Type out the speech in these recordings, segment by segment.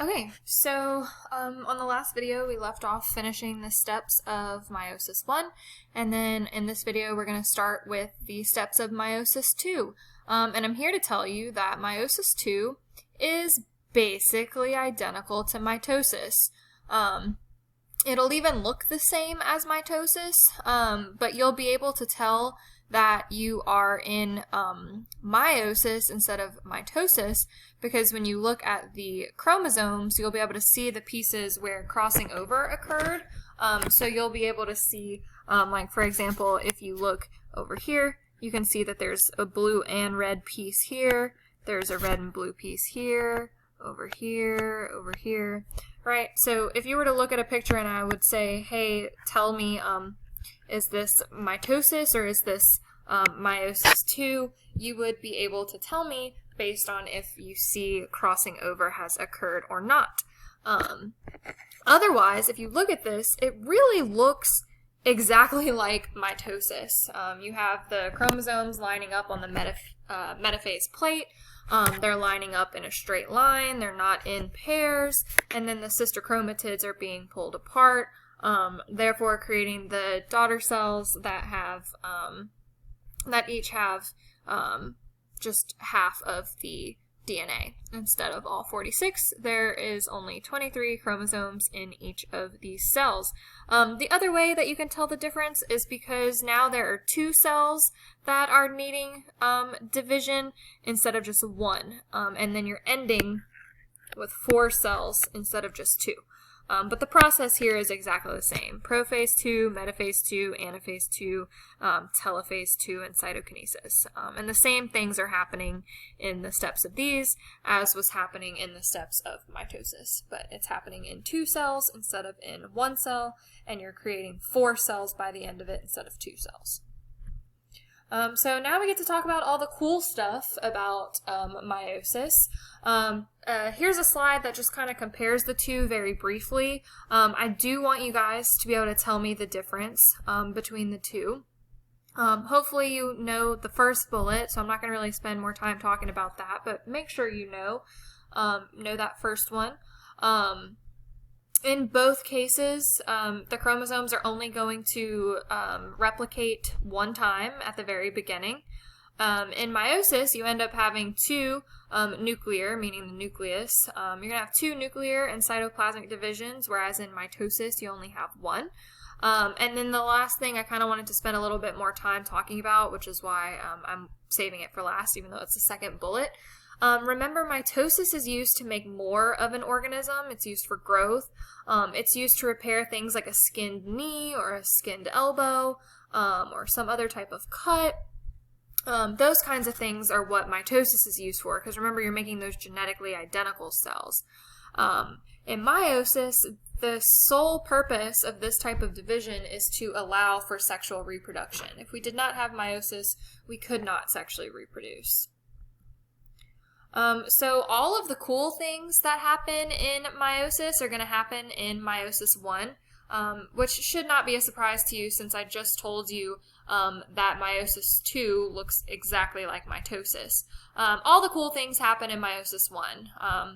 Okay, so on the last video we left off finishing the steps of Meiosis I, and then in this video we're going to start with the steps of Meiosis II. And I'm here to tell you that Meiosis II is basically identical to mitosis. It'll even look the same as mitosis, but you'll be able to tell that you are in meiosis instead of mitosis, because when you look at the chromosomes, you'll be able to see the pieces where crossing over occurred. So you'll be able to see, like for example, if you look over here, you can see that there's a blue and red piece here, there's a red and blue piece here, over here, right? So if you were to look at a picture and I would say, hey, tell me, is this mitosis or is this meiosis II? You would be able to tell me based on if you see crossing over has occurred or not. Otherwise, if you look at this, it really looks exactly like mitosis. You have the chromosomes lining up on the metaphase plate. They're lining up in a straight line. They're not in pairs. And then the sister chromatids are being pulled apart, therefore creating the daughter cells that have that each have just half of the DNA. Instead of all 46, there is only 23 chromosomes in each of these cells. The other way that you can tell the difference is because now there are 2 cells that are needing division instead of just 1. And then you're ending with 4 cells instead of just 2. But the process here is exactly the same. Prophase 2, metaphase 2, anaphase 2, telophase 2, and cytokinesis. And the same things are happening in the steps of these as was happening in the steps of mitosis. But it's happening in 2 cells instead of in 1 cell, and you're creating 4 cells by the end of it instead of 2 cells. So now we get to talk about all the cool stuff about meiosis. Here's a slide that just kind of compares the two very briefly. I do want you guys to be able to tell me the difference between the two. Hopefully you know the first bullet, so I'm not going to really spend more time talking about that, but make sure you know that first one. In both cases, the chromosomes are only going to replicate 1 time at the very beginning. In meiosis, you end up having 2 nuclear, meaning the nucleus. You're going to have 2 nuclear and cytoplasmic divisions, whereas in mitosis, you only have 1. And then the last thing I kind of wanted to spend a little bit more time talking about, which is why I'm saving it for last, even though it's the second bullet. Remember, mitosis is used to make more of an organism. It's used for growth. It's used to repair things like a skinned knee or a skinned elbow, or some other type of cut. Those kinds of things are what mitosis is used for, because remember, you're making those genetically identical cells. In meiosis, the sole purpose of this type of division is to allow for sexual reproduction. If we did not have meiosis, we could not sexually reproduce. So all of the cool things that happen in meiosis are going to happen in meiosis I, which should not be a surprise to you since I just told you that meiosis II looks exactly like mitosis. All the cool things happen in meiosis I.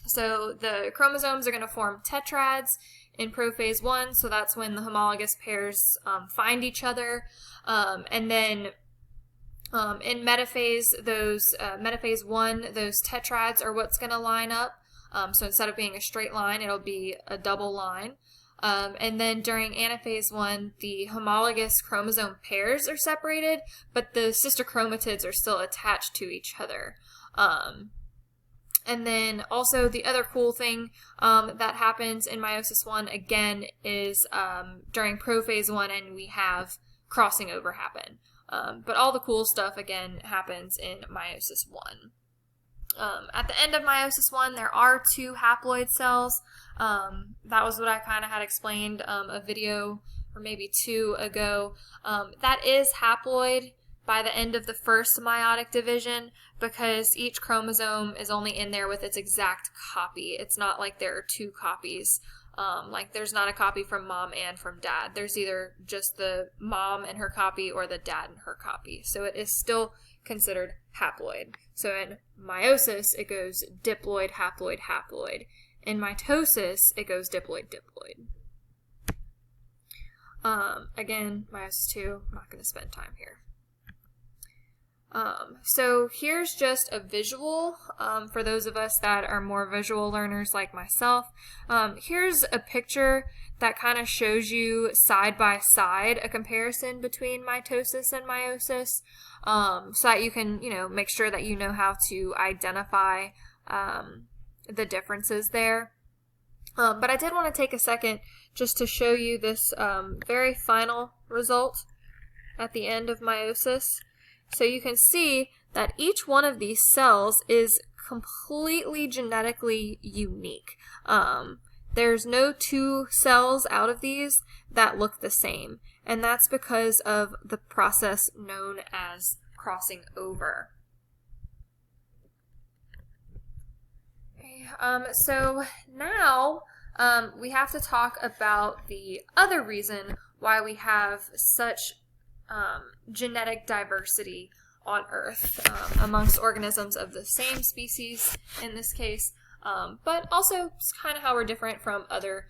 So the chromosomes are going to form tetrads in prophase 1, so that's when the homologous pairs find each other, and then in metaphase, metaphase 1, those tetrads are what's going to line up. So instead of being a straight line, it'll be a double line. And then during anaphase 1, the homologous chromosome pairs are separated, but the sister chromatids are still attached to each other. And then also the other cool thing that happens in meiosis I again is during prophase 1, and we have crossing over happen. But all the cool stuff, again, happens in meiosis I. At the end of meiosis I, there are 2 haploid cells. That was what I kind of had explained a video or maybe 2 ago. That is haploid by the end of the first meiotic division, because each chromosome is only in there with its exact copy. It's not like there are 2 copies. Like there's not a copy from mom and from dad. There's either just the mom and her copy or the dad and her copy. So it is still considered haploid. So in meiosis, it goes diploid, haploid, haploid. In mitosis, it goes diploid, diploid. Again, Meiosis II, I'm not going to spend time here. So here's just a visual for those of us that are more visual learners like myself. Here's a picture that kind of shows you side by side a comparison between mitosis and meiosis, so that you can, make sure that you know how to identify the differences there. But I did want to take a second just to show you this very final result at the end of meiosis. So you can see that each one of these cells is completely genetically unique. There's no two cells out of these that look the same, and that's because of the process known as crossing over. So now we have to talk about the other reason why we have such genetic diversity on Earth amongst organisms of the same species in this case, but also it's kind of how we're different from other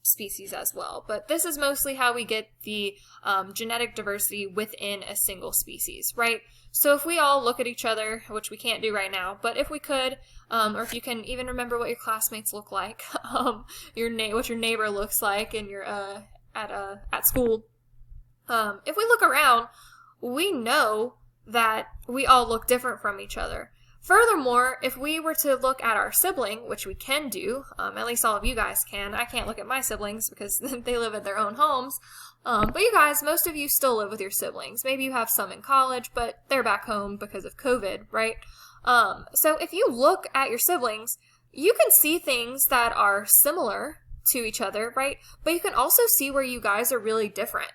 species as well. But this is mostly how we get the genetic diversity within a single species, right? So if we all look at each other, which we can't do right now, but if we could, or if you can even remember what your classmates look like, what your neighbor looks like, and you're at school. If we look around, we know that we all look different from each other. Furthermore, if we were to look at our sibling, which we can do, at least all of you guys can. I can't look at my siblings because they live in their own homes. But you guys, most of you still live with your siblings. Maybe you have some in college, but they're back home because of COVID, right? So if you look at your siblings, you can see things that are similar to each other, right? But you can also see where you guys are really different.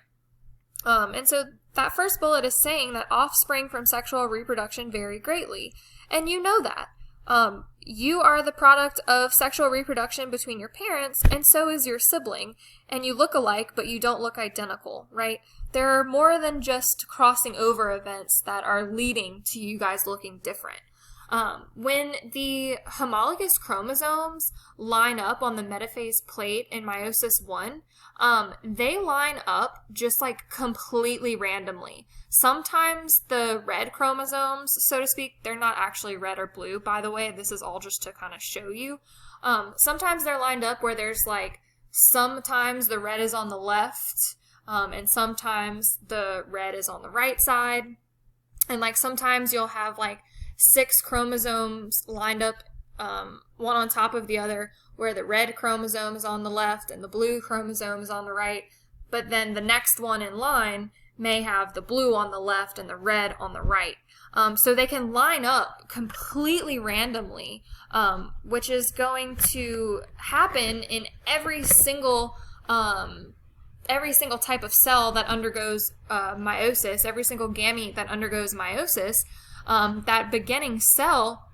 And so that first bullet is saying that offspring from sexual reproduction vary greatly. And you know that. You are the product of sexual reproduction between your parents, and so is your sibling. And you look alike, but you don't look identical, right? There are more than just crossing over events that are leading to you guys looking different. When the homologous chromosomes line up on the metaphase plate in meiosis I, they line up just like completely randomly. Sometimes the red chromosomes, so to speak, they're not actually red or blue, by the way. This is all just to kind of show you. Sometimes they're lined up where there's like, sometimes the red is on the left, and sometimes the red is on the right side. And like sometimes you'll have like 6 chromosomes lined up, one on top of the other, where the red chromosome is on the left and the blue chromosome is on the right, but then the next one in line may have the blue on the left and the red on the right. So they can line up completely randomly, which is going to happen in every single type of cell that undergoes meiosis, every single gamete that undergoes meiosis. That beginning cell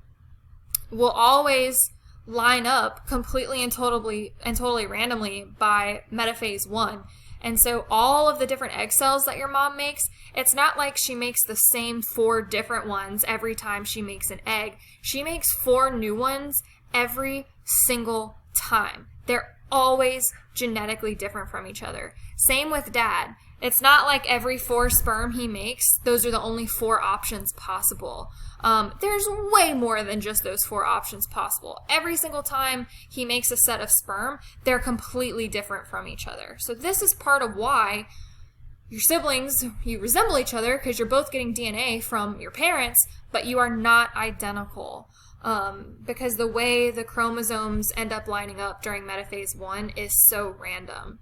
will always line up completely and totally randomly by metaphase I. And so all of the different egg cells that your mom makes, it's not like she makes the same 4 different ones every time she makes an egg. She makes 4 new ones every single time. They're always genetically different from each other. Same with dad. It's not like every 4 sperm he makes, those are the only 4 options possible. There's way more than just those 4 options possible. Every single time he makes a set of sperm, they're completely different from each other. So this is part of why your siblings, you resemble each other because you're both getting DNA from your parents, but you are not identical. Because the way the chromosomes end up lining up during metaphase I is so random.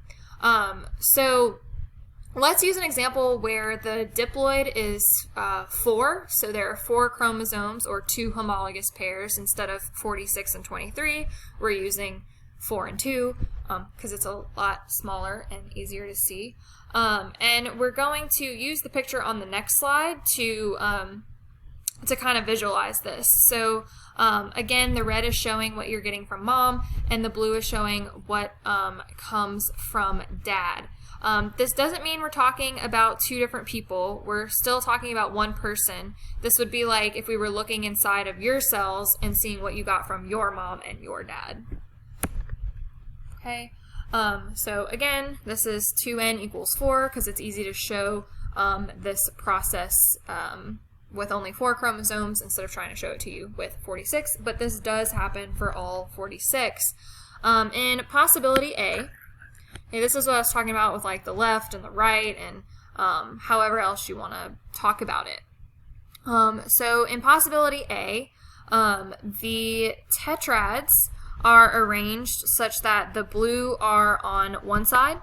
So let's use an example where the diploid is 4, so there are 4 chromosomes or 2 homologous pairs instead of 46 and 23. We're using 4 and 2 because it's a lot smaller and easier to see. And we're going to use the picture on the next slide to kind of visualize this. So again, the red is showing what you're getting from mom, and the blue is showing what comes from dad. This doesn't mean we're talking about two different people. We're still talking about one person. This would be like if we were looking inside of your cells and seeing what you got from your mom and your dad. Okay, so again, this is 2n equals 4 because it's easy to show this process with only 4 chromosomes instead of trying to show it to you with 46, but this does happen for all 46. In possibility A, okay, this is what I was talking about with like the left and the right and however else you want to talk about it. So in possibility A, the tetrads are arranged such that the blue are on one side.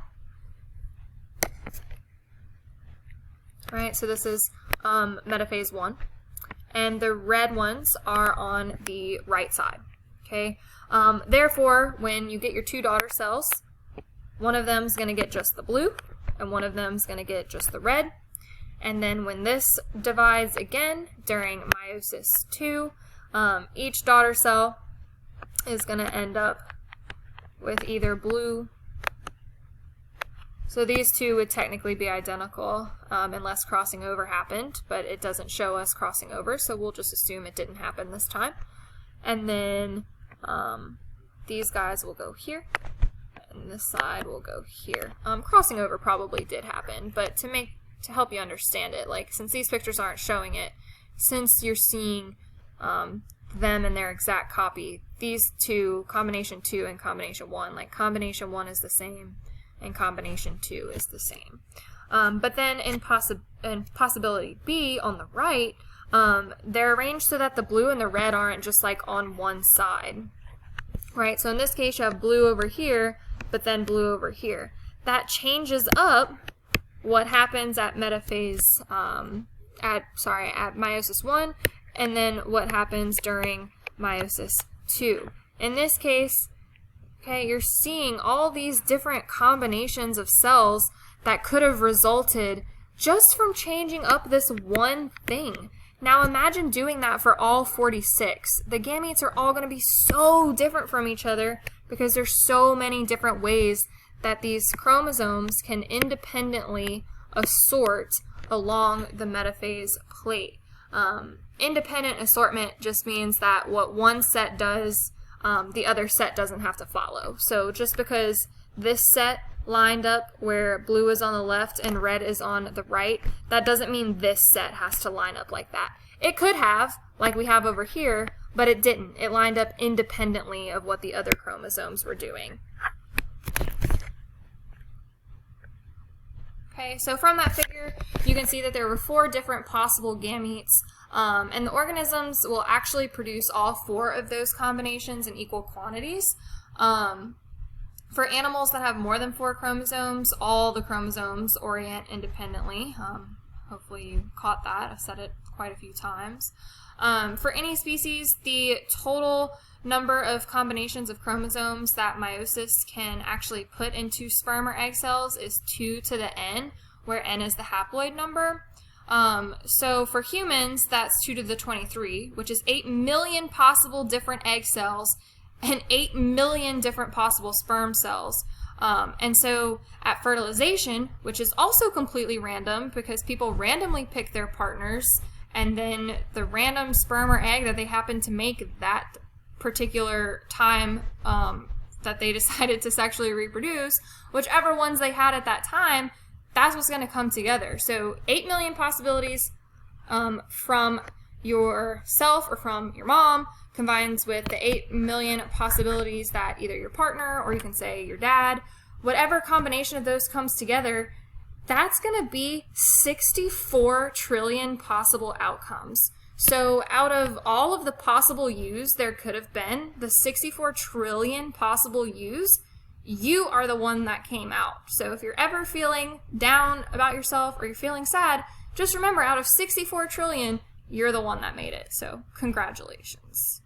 Right, so this is metaphase 1, and the red ones are on the right side. Okay, therefore, when you get your two daughter cells, one of them is going to get just the blue, and one of them is going to get just the red. And then when this divides again during meiosis II, each daughter cell is going to end up with either blue. So these two would technically be identical unless crossing over happened, but it doesn't show us crossing over, so we'll just assume it didn't happen this time. And then these guys will go here, and this side will go here. Crossing over probably did happen, but to help you understand it, like since these pictures aren't showing it, since you're seeing them and their exact copy, these two, combination 2 and combination 1, like combination 1 is the same and combination 2 is the same. But then in possibility B on the right, they're arranged so that the blue and the red aren't just like on one side. Right, so in this case you have blue over here, but then blue over here. That changes up what happens at metaphase, at meiosis 1, and then what happens during meiosis 2. In this case, okay, you're seeing all these different combinations of cells that could have resulted just from changing up this one thing. Now imagine doing that for all 46. The gametes are all going to be so different from each other because there's so many different ways that these chromosomes can independently assort along the metaphase plate. Independent assortment just means that what one set does, the other set doesn't have to follow. So just because this set lined up where blue is on the left and red is on the right, that doesn't mean this set has to line up like that. It could have, like we have over here, but it didn't. It lined up independently of what the other chromosomes were doing. Okay, so from that figure, you can see that there were 4 different possible gametes, and the organisms will actually produce all 4 of those combinations in equal quantities. For animals that have more than 4 chromosomes, all the chromosomes orient independently. Hopefully you caught that. I've said it quite a few times. For any species, the total number of combinations of chromosomes that meiosis can actually put into sperm or egg cells is 2 to the n, where n is the haploid number. So for humans, that's 2 to the 23, which is 8 million possible different egg cells and 8 million different possible sperm cells. And so at fertilization, which is also completely random because people randomly pick their partners, and then the random sperm or egg that they happen to make that particular time that they decided to sexually reproduce, whichever ones they had at that time, that's what's going to come together. So 8 million possibilities from yourself or from your mom combines with the 8 million possibilities that either your partner or you can say your dad, whatever combination of those comes together, that's going to be 64 trillion possible outcomes. So out of all of the possible U's there could have been, the 64 trillion possible U's, you are the one that came out. So if you're ever feeling down about yourself or you're feeling sad, just remember out of 64 trillion, you're the one that made it. So congratulations.